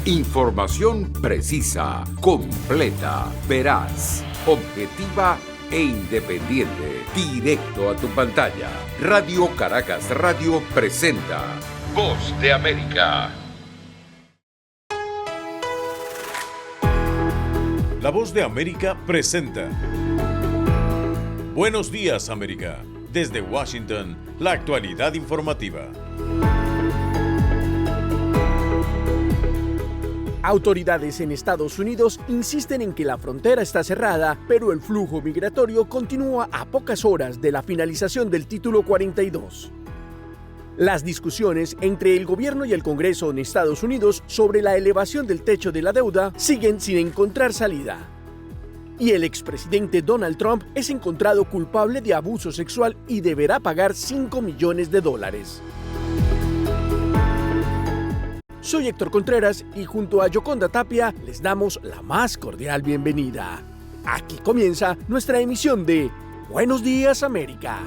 Información precisa, completa, veraz, objetiva e independiente. Directo a tu pantalla. Radio Caracas Radio presenta Voz de América. La Voz de América presenta Buenos días, América. Desde Washington, la actualidad informativa. Autoridades en Estados Unidos insisten en que la frontera está cerrada, pero el flujo migratorio continúa a pocas horas de la finalización del Título 42. Las discusiones entre el gobierno y el Congreso en Estados Unidos sobre la elevación del techo de la deuda siguen sin encontrar salida. Y el expresidente Donald Trump es encontrado culpable de abuso sexual y deberá pagar $5 millones. Soy Héctor Contreras y junto a Yoconda Tapia les damos la más cordial bienvenida. Aquí comienza nuestra emisión de Buenos Días, América.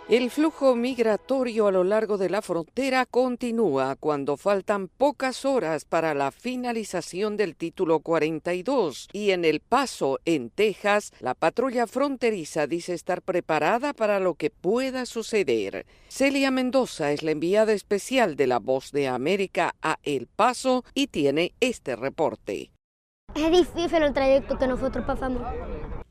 El flujo migratorio a lo largo de la frontera continúa cuando faltan pocas horas para la finalización del Título 42 y en El Paso, en Texas, la patrulla fronteriza dice estar preparada para lo que pueda suceder. Celia Mendoza es la enviada especial de La Voz de América a El Paso y tiene este reporte. Es difícil el trayecto que nosotros pasamos.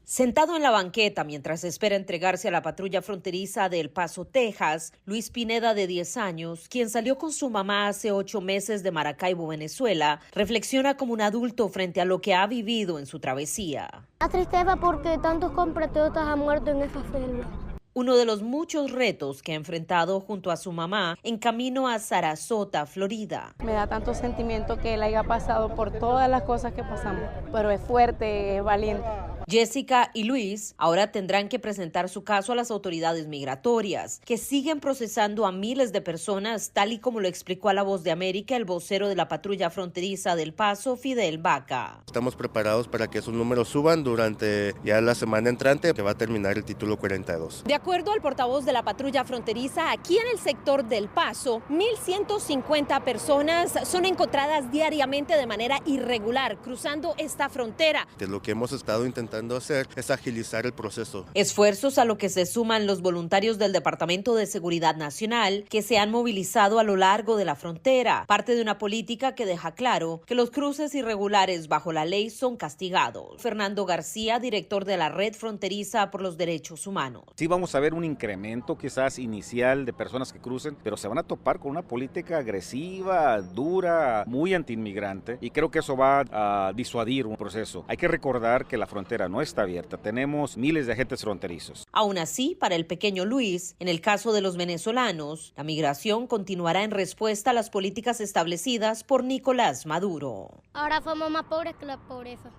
Sentado en la banqueta mientras espera entregarse a la patrulla fronteriza de El Paso, Texas, Luis Pineda, de 10 años, quien salió con su mamá hace 8 meses de Maracaibo, Venezuela, reflexiona como un adulto frente a lo que ha vivido en su travesía. La tristeza porque tantos compatriotas han muerto en esa selva. Uno de los muchos retos que ha enfrentado junto a su mamá en camino a Sarasota, Florida. Me da tanto sentimiento que él haya pasado por todas las cosas que pasamos, pero es fuerte, es valiente. Jessica y Luis ahora tendrán que presentar su caso a las autoridades migratorias, que siguen procesando a miles de personas, tal y como lo explicó a La Voz de América el vocero de la patrulla fronteriza del Paso, Fidel Vaca. Estamos preparados para que esos números suban durante ya la semana entrante, que va a terminar el Título 42. De acuerdo al portavoz de la patrulla fronteriza, aquí en el sector del Paso, 1,150 personas son encontradas diariamente de manera irregular cruzando esta frontera. Lo que hemos estado intentando hacer es agilizar el proceso. Esfuerzos a lo que se suman los voluntarios del Departamento de Seguridad Nacional que se han movilizado a lo largo de la frontera, parte de una política que deja claro que los cruces irregulares bajo la ley son castigados. Fernando García, director de la Red Fronteriza por los Derechos Humanos. Sí, vamos a ver un incremento quizás inicial de personas que crucen, pero se van a topar con una política agresiva, dura, muy antiinmigrante, y creo que eso va a disuadir un proceso. Hay que recordar que la frontera no está abierta, tenemos miles de agentes fronterizos. Aún así, para el pequeño Luis, en el caso de los venezolanos, la migración continuará en respuesta a las políticas establecidas por Nicolás Maduro. Ahora somos más pobres que la pobreza.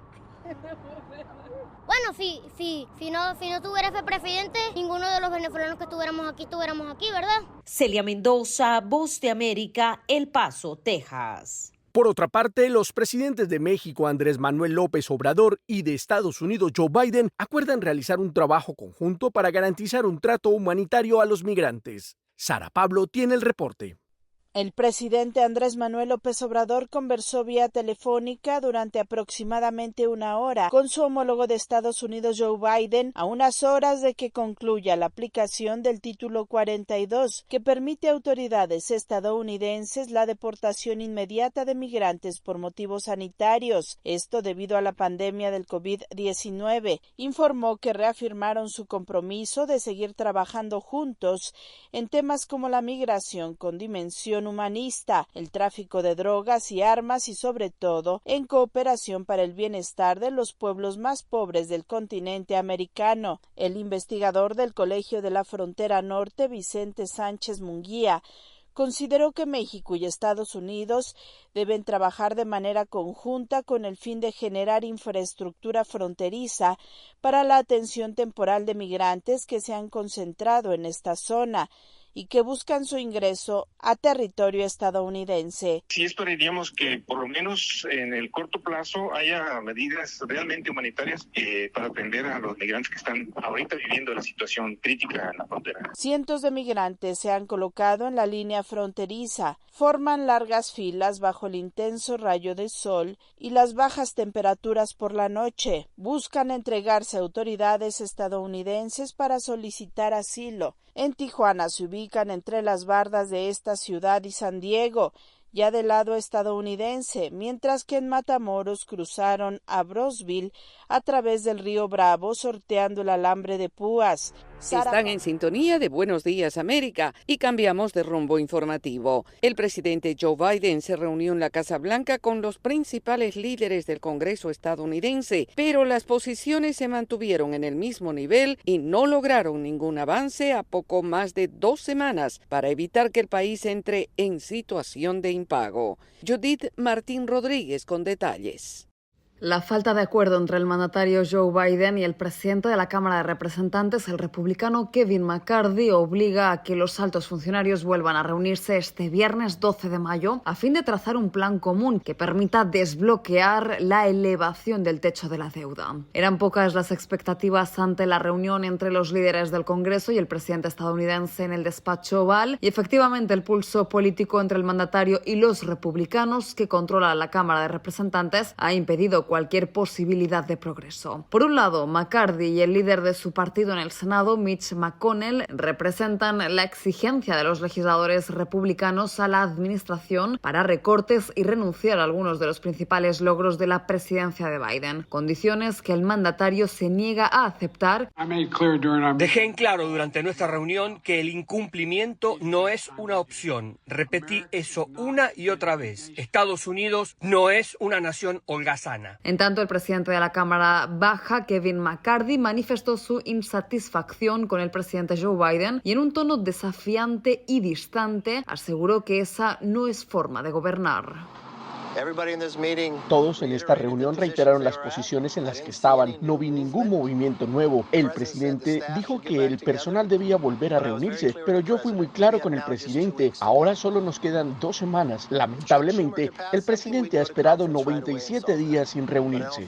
Bueno, si no tuviera ese presidente, ninguno de los venezolanos que estuviéramos aquí, ¿verdad? Celia Mendoza, Voz de América, El Paso, Texas. Por otra parte, los presidentes de México, Andrés Manuel López Obrador, y de Estados Unidos, Joe Biden, acuerdan realizar un trabajo conjunto para garantizar un trato humanitario a los migrantes. Sara Pablo tiene el reporte. El presidente Andrés Manuel López Obrador conversó vía telefónica durante aproximadamente 1 hora con su homólogo de Estados Unidos, Joe Biden, a unas horas de que concluya la aplicación del Título 42, que permite a autoridades estadounidenses la deportación inmediata de migrantes por motivos sanitarios, esto debido a la pandemia del COVID-19. Informó que reafirmaron su compromiso de seguir trabajando juntos en temas como la migración con dimensión humanista, el tráfico de drogas y armas y sobre todo en cooperación para el bienestar de los pueblos más pobres del continente americano. El investigador del Colegio de la Frontera Norte, Vicente Sánchez Munguía, consideró que México y Estados Unidos deben trabajar de manera conjunta con el fin de generar infraestructura fronteriza para la atención temporal de migrantes que se han concentrado en esta zona. y que buscan su ingreso a territorio estadounidense. Sí esperaríamos que por lo menos en el corto plazo haya medidas realmente humanitarias para atender a los migrantes que están ahorita viviendo la situación crítica en la frontera. Cientos de migrantes se han colocado en la línea fronteriza, forman largas filas bajo el intenso rayo de sol y las bajas temperaturas por la noche. Buscan entregarse a autoridades estadounidenses para solicitar asilo. En Tijuana se ubican entre las bardas de esta ciudad y San Diego, ya del lado estadounidense, mientras que en Matamoros cruzaron a Brownsville a través del río Bravo sorteando el alambre de púas. Están en sintonía de Buenos Días América y cambiamos de rumbo informativo. El presidente Joe Biden se reunió en la Casa Blanca con los principales líderes del Congreso estadounidense, pero las posiciones se mantuvieron en el mismo nivel y no lograron ningún avance a poco más de 2 semanas para evitar que el país entre en situación de impago. Judith Martín Rodríguez con detalles. La falta de acuerdo entre el mandatario Joe Biden y el presidente de la Cámara de Representantes, el republicano Kevin McCarthy, obliga a que los altos funcionarios vuelvan a reunirse este viernes 12 de mayo a fin de trazar un plan común que permita desbloquear la elevación del techo de la deuda. Eran pocas las expectativas ante la reunión entre los líderes del Congreso y el presidente estadounidense en el despacho Oval, y efectivamente el pulso político entre el mandatario y los republicanos que controlan la Cámara de Representantes ha impedido cualquier posibilidad de progreso. Por un lado, McCarthy y el líder de su partido en el Senado, Mitch McConnell, representan la exigencia de los legisladores republicanos a la administración para recortes y renunciar a algunos de los principales logros de la presidencia de Biden, condiciones que el mandatario se niega a aceptar. Dejé en claro durante nuestra reunión que el incumplimiento no es una opción. Repetí eso una y otra vez. Estados Unidos no es una nación holgazana. En tanto, el presidente de la Cámara Baja, Kevin McCarthy, manifestó su insatisfacción con el presidente Joe Biden y en un tono desafiante y distante aseguró que esa no es forma de gobernar. Todos en esta reunión reiteraron las posiciones en las que estaban. No vi ningún movimiento nuevo. El presidente dijo que el personal debía volver a reunirse, pero yo fui muy claro con el presidente. Ahora solo nos quedan 2 semanas. Lamentablemente, el presidente ha esperado 97 días sin reunirse.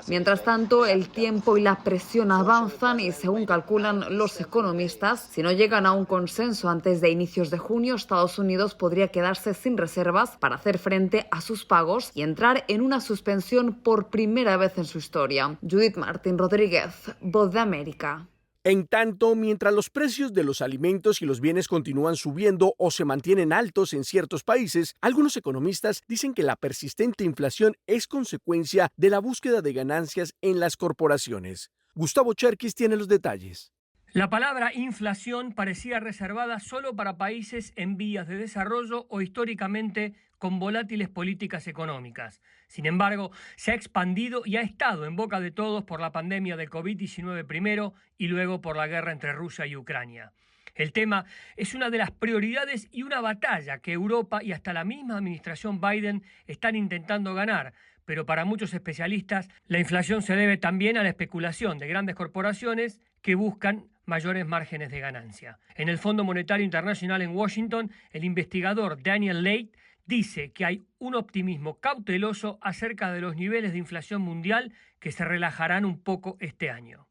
Mientras tanto, el tiempo y la presión avanzan y, según calculan los economistas, si no llegan a un consenso antes de inicios de junio, Estados Unidos podría quedarse sin reservas para hacer frente a sus pagos y entrar en una suspensión por primera vez en su historia. Judith Martín Rodríguez, Voz de América. En tanto, mientras los precios de los alimentos y los bienes continúan subiendo o se mantienen altos en ciertos países, algunos economistas dicen que la persistente inflación es consecuencia de la búsqueda de ganancias en las corporaciones. Gustavo Cherkis tiene los detalles. La palabra inflación parecía reservada solo para países en vías de desarrollo o históricamente con volátiles políticas económicas. Sin embargo, se ha expandido y ha estado en boca de todos por la pandemia del COVID-19 primero y luego por la guerra entre Rusia y Ucrania. El tema es una de las prioridades y una batalla que Europa y hasta la misma administración Biden están intentando ganar, pero para muchos especialistas la inflación se debe también a la especulación de grandes corporaciones que buscan mayores márgenes de ganancia. En el Fondo Monetario Internacional en Washington, el investigador Daniel Late dice que hay un optimismo cauteloso acerca de los niveles de inflación mundial que se relajarán un poco este año.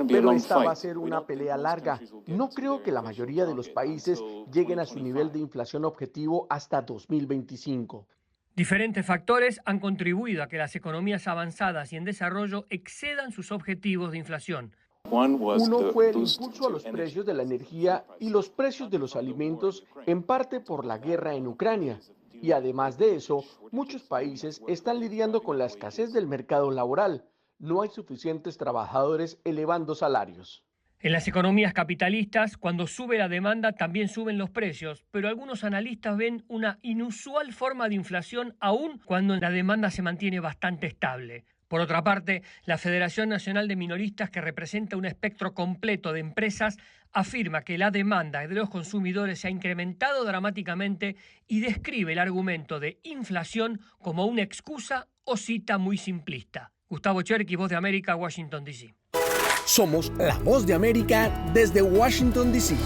Pero esta va a ser una pelea larga. No creo que la mayoría de los países lleguen a su nivel de inflación objetivo hasta 2025. Diferentes factores han contribuido a que las economías avanzadas y en desarrollo excedan sus objetivos de inflación. Uno fue el impulso a los precios de la energía y los precios de los alimentos, en parte por la guerra en Ucrania. Y además de eso, muchos países están lidiando con la escasez del mercado laboral. No hay suficientes trabajadores elevando salarios. En las economías capitalistas, cuando sube la demanda, también suben los precios, pero algunos analistas ven una inusual forma de inflación aún cuando la demanda se mantiene bastante estable. Por otra parte, la Federación Nacional de Minoristas, que representa un espectro completo de empresas, afirma que la demanda de los consumidores se ha incrementado dramáticamente y describe el argumento de inflación como una excusa o cita muy simplista. Gustavo Cherkis, Voz de América, Washington, D.C. Somos la Voz de América desde Washington, D.C.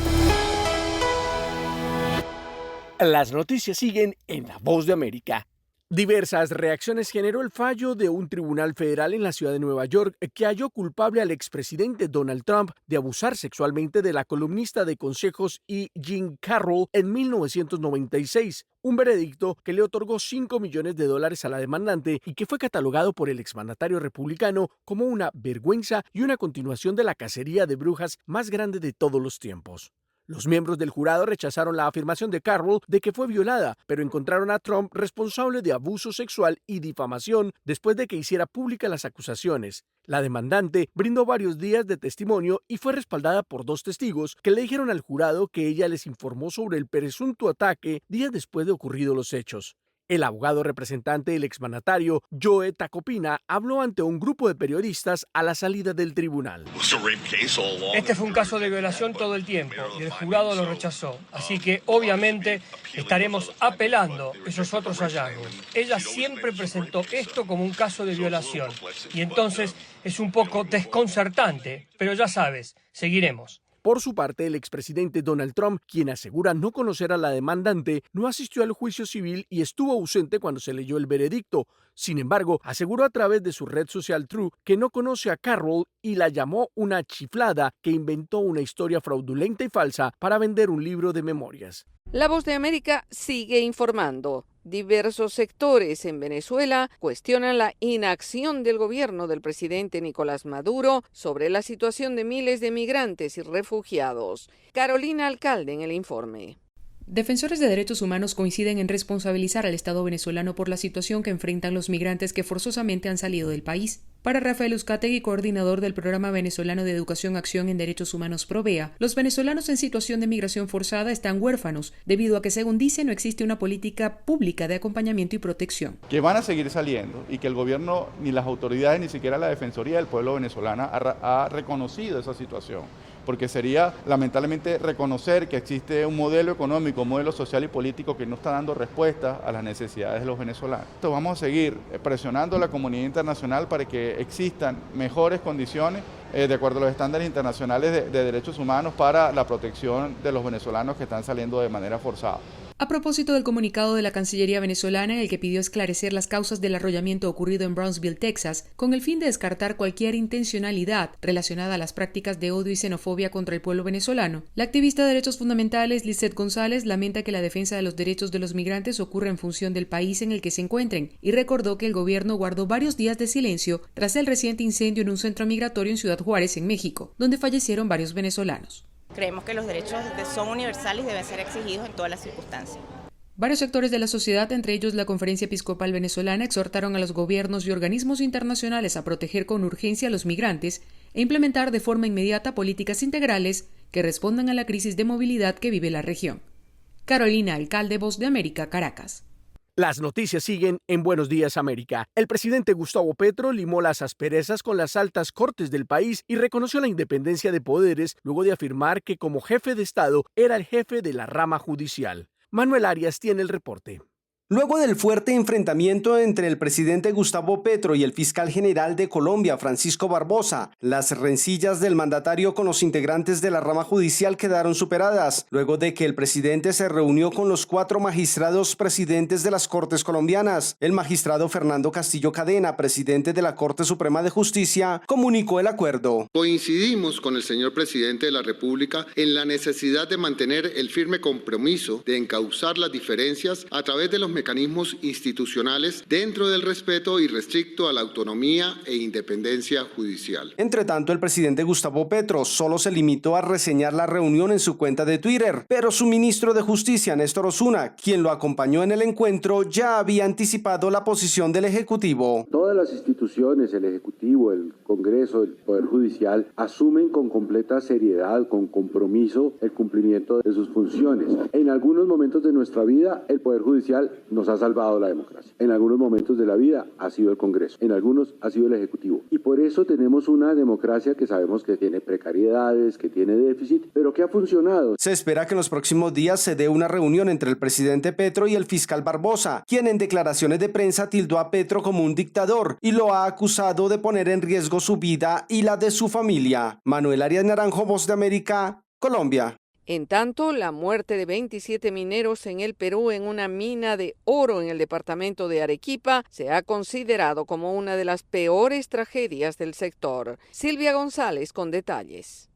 Las noticias siguen en La Voz de América. Diversas reacciones generó el fallo de un tribunal federal en la ciudad de Nueva York que halló culpable al expresidente Donald Trump de abusar sexualmente de la columnista de consejos E. Jean Carroll en 1996, un veredicto que le otorgó $5 millones a la demandante y que fue catalogado por el exmandatario republicano como una vergüenza y una continuación de la cacería de brujas más grande de todos los tiempos. Los miembros del jurado rechazaron la afirmación de Carroll de que fue violada, pero encontraron a Trump responsable de abuso sexual y difamación después de que hiciera públicas las acusaciones. La demandante brindó varios días de testimonio y fue respaldada por 2 testigos que le dijeron al jurado que ella les informó sobre el presunto ataque días después de ocurridos los hechos. El abogado representante del exmandatario, Joe Tacopina, habló ante un grupo de periodistas a la salida del tribunal. Este fue un caso de violación todo el tiempo y el jurado lo rechazó. Así que, obviamente, estaremos apelando esos otros hallazgos. Ella siempre presentó esto como un caso de violación y entonces es un poco desconcertante, pero ya sabes, seguiremos. Por su parte, el expresidente Donald Trump, quien asegura no conocer a la demandante, no asistió al juicio civil y estuvo ausente cuando se leyó el veredicto. Sin embargo, aseguró a través de su red social Truth que no conoce a Carroll y la llamó una chiflada que inventó una historia fraudulenta y falsa para vender un libro de memorias. La Voz de América sigue informando. Diversos sectores en Venezuela cuestionan la inacción del gobierno del presidente Nicolás Maduro sobre la situación de miles de migrantes y refugiados. Carolina Alcalde en el informe. Defensores de derechos humanos coinciden en responsabilizar al Estado venezolano por la situación que enfrentan los migrantes que forzosamente han salido del país. Para Rafael Uzcategui, coordinador del Programa Venezolano de Educación Acción en Derechos Humanos PROVEA, los venezolanos en situación de migración forzada están huérfanos, debido a que, según dice, no existe una política pública de acompañamiento y protección. Que van a seguir saliendo y que el gobierno, ni las autoridades, ni siquiera la Defensoría del Pueblo venezolana ha reconocido esa situación. Porque sería lamentablemente reconocer que existe un modelo económico, un modelo social y político que no está dando respuesta a las necesidades de los venezolanos. Entonces vamos a seguir presionando a la comunidad internacional para que existan mejores condiciones de acuerdo a los estándares internacionales de derechos humanos para la protección de los venezolanos que están saliendo de manera forzada. A propósito del comunicado de la Cancillería venezolana en el que pidió esclarecer las causas del arrollamiento ocurrido en Brownsville, Texas, con el fin de descartar cualquier intencionalidad relacionada a las prácticas de odio y xenofobia contra el pueblo venezolano, la activista de derechos fundamentales Lizeth González lamenta que la defensa de los derechos de los migrantes ocurra en función del país en el que se encuentren y recordó que el gobierno guardó varios días de silencio tras el reciente incendio en un centro migratorio en Ciudad Juárez, en México, donde fallecieron varios venezolanos. Creemos que los derechos son universales y deben ser exigidos en todas las circunstancias. Varios sectores de la sociedad, entre ellos la Conferencia Episcopal Venezolana, exhortaron a los gobiernos y organismos internacionales a proteger con urgencia a los migrantes e implementar de forma inmediata políticas integrales que respondan a la crisis de movilidad que vive la región. Carolina Alcalde, Voz de América, Caracas. Las noticias siguen en Buenos Días América. El presidente Gustavo Petro limó las asperezas con las altas cortes del país y reconoció la independencia de poderes luego de afirmar que como jefe de Estado era el jefe de la rama judicial. Manuel Arias tiene el reporte. Luego del fuerte enfrentamiento entre el presidente Gustavo Petro y el fiscal general de Colombia, Francisco Barbosa, las rencillas del mandatario con los integrantes de la rama judicial quedaron superadas, luego de que el presidente se reunió con los 4 magistrados presidentes de las Cortes colombianas. El magistrado Fernando Castillo Cadena, presidente de la Corte Suprema de Justicia, comunicó el acuerdo. Coincidimos con el señor presidente de la República en la necesidad de mantener el firme compromiso de encauzar las diferencias a través de los mecanismos institucionales dentro del respeto irrestricto a la autonomía e independencia judicial. Entre tanto, el presidente Gustavo Petro solo se limitó a reseñar la reunión en su cuenta de Twitter, pero su ministro de Justicia, Néstor Osuna, quien lo acompañó en el encuentro, ya había anticipado la posición del Ejecutivo. Todas las instituciones, el Ejecutivo, el Congreso, el Poder Judicial, asumen con completa seriedad, con compromiso, el cumplimiento de sus funciones. En algunos momentos de nuestra vida, el Poder Judicial nos ha salvado la democracia. En algunos momentos de la vida ha sido el Congreso, en algunos ha sido el Ejecutivo. Y por eso tenemos una democracia que sabemos que tiene precariedades, que tiene déficit, pero que ha funcionado. Se espera que en los próximos días se dé una reunión entre el presidente Petro y el fiscal Barbosa, quien en declaraciones de prensa tildó a Petro como un dictador y lo ha acusado de poner en riesgo su vida y la de su familia. Manuel Arias Naranjo, Voz de América, Colombia. En tanto, la muerte de 27 mineros en el Perú en una mina de oro en el departamento de Arequipa se ha considerado como una de las peores tragedias del sector. Silvia González con detalles.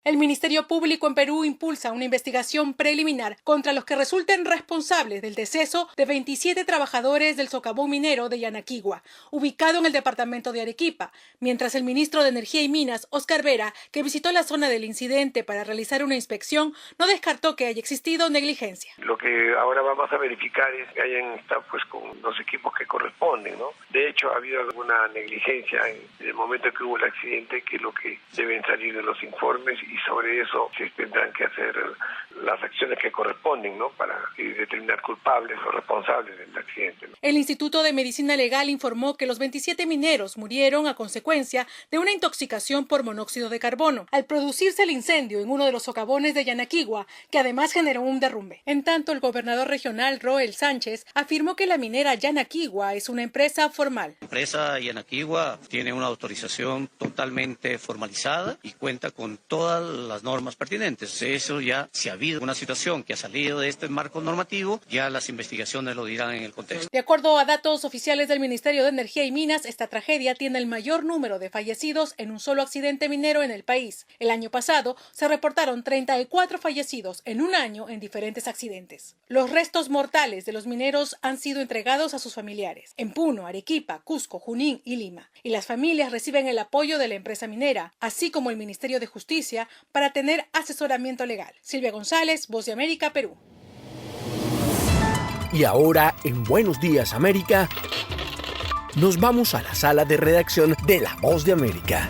El Ministerio Público en Perú impulsa una investigación preliminar contra los que resulten responsables del deceso de 27 trabajadores del socavón minero de Yanaquigua, ubicado en el departamento de Arequipa, mientras el ministro de Energía y Minas, Óscar Vera, que visitó la zona del incidente para realizar una inspección, no descartó que haya existido negligencia. Lo que ahora vamos a verificar es que hayan estado con los equipos que corresponden, ¿no? De hecho, ha habido alguna negligencia en el momento que hubo el accidente, que es lo que deben salir de los informes, y sobre eso se tendrán que hacer las acciones que corresponden, ¿no? Para determinar culpables o responsables del accidente, ¿no? El Instituto de Medicina Legal informó que los 27 mineros murieron a consecuencia de una intoxicación por monóxido de carbono, al producirse el incendio en uno de los socavones de Yanaquigua, que además generó un derrumbe. En tanto, el gobernador regional, Roel Sánchez, afirmó que la minera Yanaquigua es una empresa formal. La empresa Yanaquigua tiene una autorización totalmente formalizada y cuenta con todas las normas pertinentes. Eso ya, si ha habido una situación que ha salido de este marco normativo, ya las investigaciones lo dirán en el contexto. De acuerdo a datos oficiales del Ministerio de Energía y Minas, esta tragedia tiene el mayor número de fallecidos en un solo accidente minero en el país. El año pasado se reportaron 34 fallecidos en un año en diferentes accidentes. Los restos mortales de los mineros han sido entregados a sus familiares en Puno, Arequipa, Cusco, Junín y Lima. Y las familias reciben el apoyo de la empresa minera, así como el Ministerio de Justicia, para tener asesoramiento legal. Silvia González, Voz de América, Perú. Y ahora, en Buenos Días América, nos vamos a la sala de redacción de La Voz de América.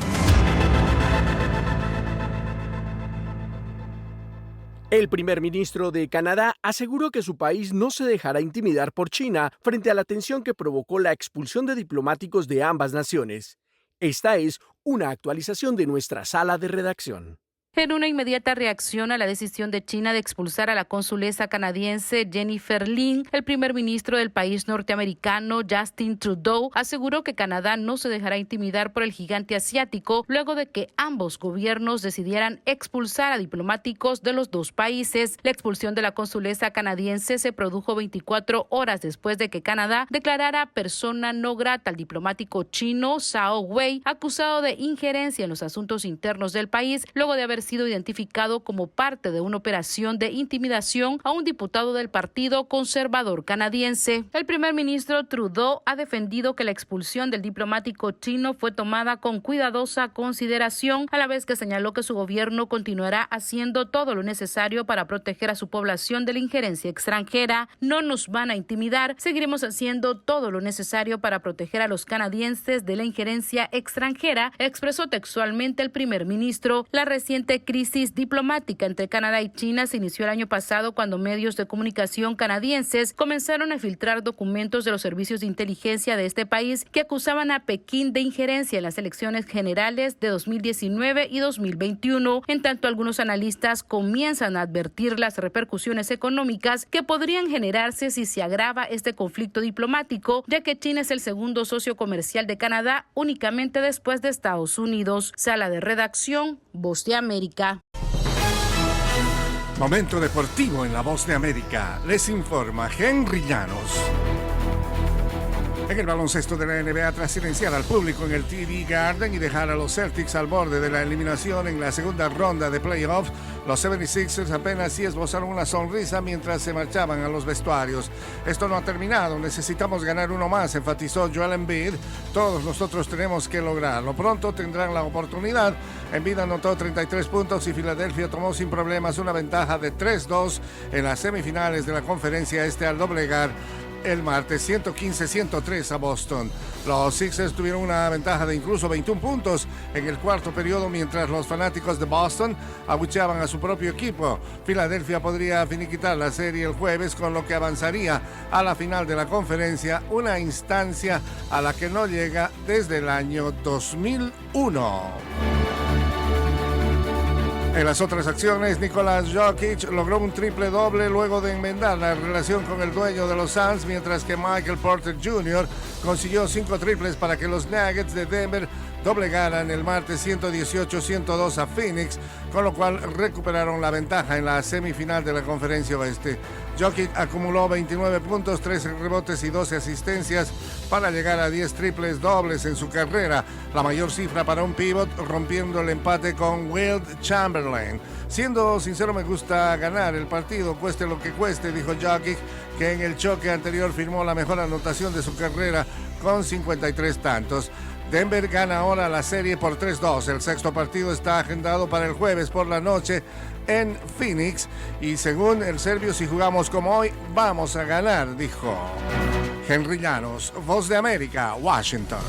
El primer ministro de Canadá aseguró que su país no se dejará intimidar por China frente a la tensión que provocó la expulsión de diplomáticos de ambas naciones. Esta es una actualización de nuestra sala de redacción. En una inmediata reacción a la decisión de China de expulsar a la consulesa canadiense Jennifer Lin, el primer ministro del país norteamericano Justin Trudeau aseguró que Canadá no se dejará intimidar por el gigante asiático luego de que ambos gobiernos decidieran expulsar a diplomáticos de los dos países. La expulsión de la consulesa canadiense se produjo 24 horas después de que Canadá declarara persona no grata al diplomático chino Zhao Wei, acusado de injerencia en los asuntos internos del país, luego de haber sido identificado como parte de una operación de intimidación a un diputado del Partido Conservador canadiense. El primer ministro Trudeau ha defendido que la expulsión del diplomático chino fue tomada con cuidadosa consideración, a la vez que señaló que su gobierno continuará haciendo todo lo necesario para proteger a su población de la injerencia extranjera. No nos van a intimidar, seguiremos haciendo todo lo necesario para proteger a los canadienses de la injerencia extranjera, expresó textualmente el primer ministro. La reciente crisis diplomática entre Canadá y China se inició el año pasado cuando medios de comunicación canadienses comenzaron a filtrar documentos de los servicios de inteligencia de este país que acusaban a Pekín de injerencia en las elecciones generales de 2019 y 2021. En tanto, algunos analistas comienzan a advertir las repercusiones económicas que podrían generarse si se agrava este conflicto diplomático, ya que China es el segundo socio comercial de Canadá únicamente después de Estados Unidos. Sala de redacción, Voz de América. Momento deportivo en La Voz de América. Les informa Henry Llanos. En el baloncesto de la NBA, tras silenciar al público en el TD Garden y dejar a los Celtics al borde de la eliminación en la segunda ronda de playoffs, los 76ers apenas sí esbozaron una sonrisa mientras se marchaban a los vestuarios. Esto no ha terminado, necesitamos ganar uno más, enfatizó Joel Embiid. Todos nosotros tenemos que lograrlo. Pronto tendrán la oportunidad. Embiid anotó 33 puntos y Filadelfia tomó sin problemas una ventaja de 3-2 en las semifinales de la conferencia al doblegar el martes 115-103 a Boston. Los Sixers tuvieron una ventaja de incluso 21 puntos en el cuarto periodo mientras los fanáticos de Boston abucheaban a su propio equipo. Filadelfia podría finiquitar la serie el jueves, con lo que avanzaría a la final de la conferencia, una instancia a la que no llega desde el año 2001. En las otras acciones, Nicolás Jokic logró un triple doble luego de enmendar la relación con el dueño de los Suns, mientras que Michael Porter Jr. consiguió 5 triples para que los Nuggets de Denver doblegaran el martes 118-102 a Phoenix, con lo cual recuperaron la ventaja en la semifinal de la Conferencia Oeste. Jokic acumuló 29 puntos, 13 rebotes y 12 asistencias para llegar a 10 triples dobles en su carrera, la mayor cifra para un pívot, rompiendo el empate con Wilt Chamberlain. Siendo sincero, me gusta ganar el partido, cueste lo que cueste, dijo Jokic, que en el choque anterior firmó la mejor anotación de su carrera con 53 tantos. Denver gana ahora la serie por 3-2. El sexto partido está agendado para el jueves por la noche en Phoenix y según el serbio, si jugamos como hoy, vamos a ganar, dijo. Henry Llanos, Voz de América, Washington.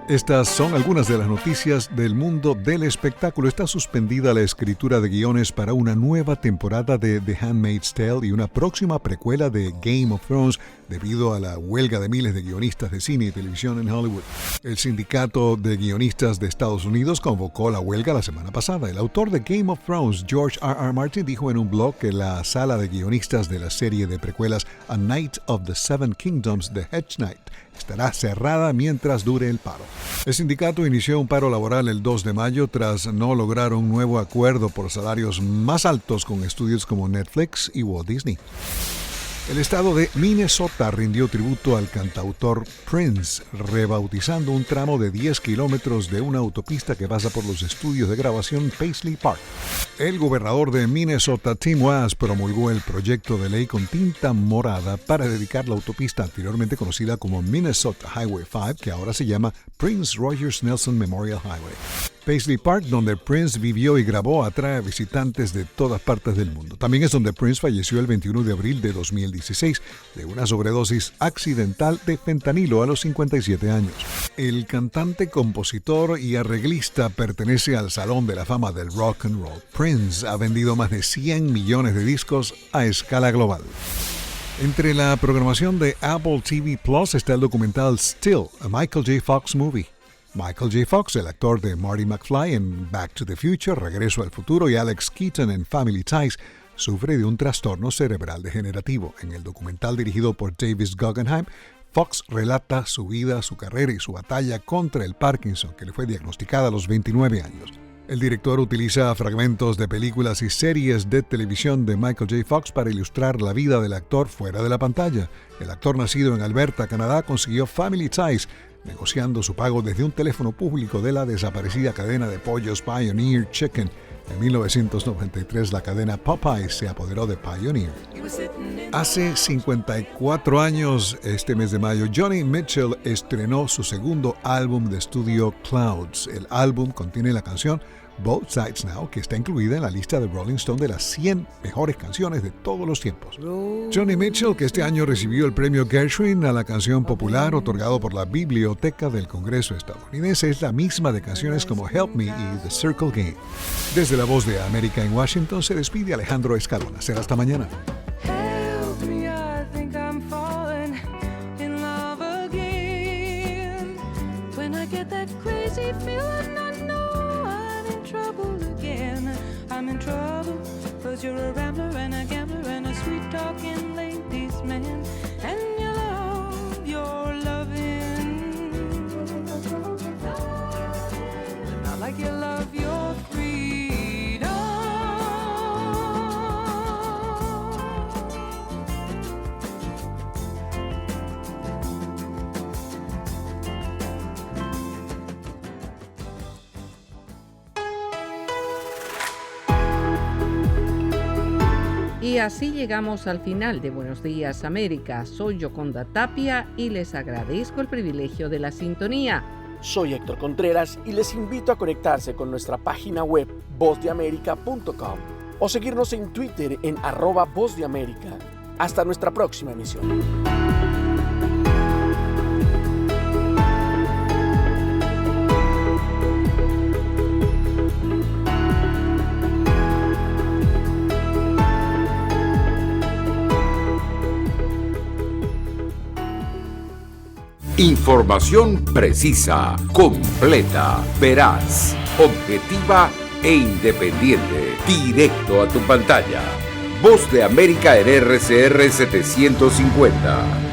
Estas son algunas de las noticias del mundo del espectáculo. Está suspendida la escritura de guiones para una nueva temporada de The Handmaid's Tale y una próxima precuela de Game of Thrones debido a la huelga de miles de guionistas de cine y televisión en Hollywood. El Sindicato de Guionistas de Estados Unidos convocó la huelga la semana pasada. El autor de Game of Thrones, George R.R. Martin, dijo en un blog que la sala de guionistas de la serie de precuelas A Knight of the Seven Kingdoms, The Hedge Knight, estará cerrada mientras dure el paro. El sindicato inició un paro laboral el 2 de mayo tras no lograr un nuevo acuerdo por salarios más altos con estudios como Netflix y Walt Disney. El estado de Minnesota rindió tributo al cantautor Prince, rebautizando un tramo de 10 kilómetros de una autopista que pasa por los estudios de grabación Paisley Park. El gobernador de Minnesota, Tim Walz, promulgó el proyecto de ley con tinta morada para dedicar la autopista anteriormente conocida como Minnesota Highway 5, que ahora se llama Prince Rogers Nelson Memorial Highway. Paisley Park, donde Prince vivió y grabó, atrae a visitantes de todas partes del mundo. También es donde Prince falleció el 21 de abril de 2016 de una sobredosis accidental de fentanilo a los 57 años. El cantante, compositor y arreglista pertenece al Salón de la Fama del Rock and Roll. Prince ha vendido más de 100 millones de discos a escala global. Entre la programación de Apple TV Plus está el documental Still, a Michael J. Fox Movie. Michael J. Fox, el actor de Marty McFly en Back to the Future, Regreso al Futuro, y Alex Keaton en Family Ties, sufre de un trastorno cerebral degenerativo. En el documental dirigido por Davis Guggenheim, Fox relata su vida, su carrera y su batalla contra el Parkinson, que le fue diagnosticada a los 29 años. El director utiliza fragmentos de películas y series de televisión de Michael J. Fox para ilustrar la vida del actor fuera de la pantalla. El actor, nacido en Alberta, Canadá, consiguió Family Ties, negociando su pago desde un teléfono público de la desaparecida cadena de pollos Pioneer Chicken. En 1993, la cadena Popeyes se apoderó de Pioneer. Hace 54 años, este mes de mayo, Joni Mitchell estrenó su segundo álbum de estudio, Clouds. El álbum contiene la canción Both Sides Now, que está incluida en la lista de Rolling Stone de las 100 mejores canciones de todos los tiempos. Joni Mitchell, que este año recibió el premio Gershwin a la canción popular otorgado por la Biblioteca del Congreso estadounidense, es la misma de canciones como Help Me y The Circle Game. Desde la Voz de América en Washington se despide Alejandro Escalona. Será hasta mañana. I'm in trouble, 'cause you're a rambler and a gambler and a sweet-talking ladies' man, and you love your loving, not like you love your freedom. Y así llegamos al final de Buenos Días América. Soy Yoconda Tapia y les agradezco el privilegio de la sintonía. Soy Héctor Contreras y les invito a conectarse con nuestra página web vozdeamerica.com o seguirnos en Twitter en @vozdeamerica. Hasta nuestra próxima emisión. Información precisa, completa, veraz, objetiva e independiente. Directo a tu pantalla. Voz de América en RCR 750.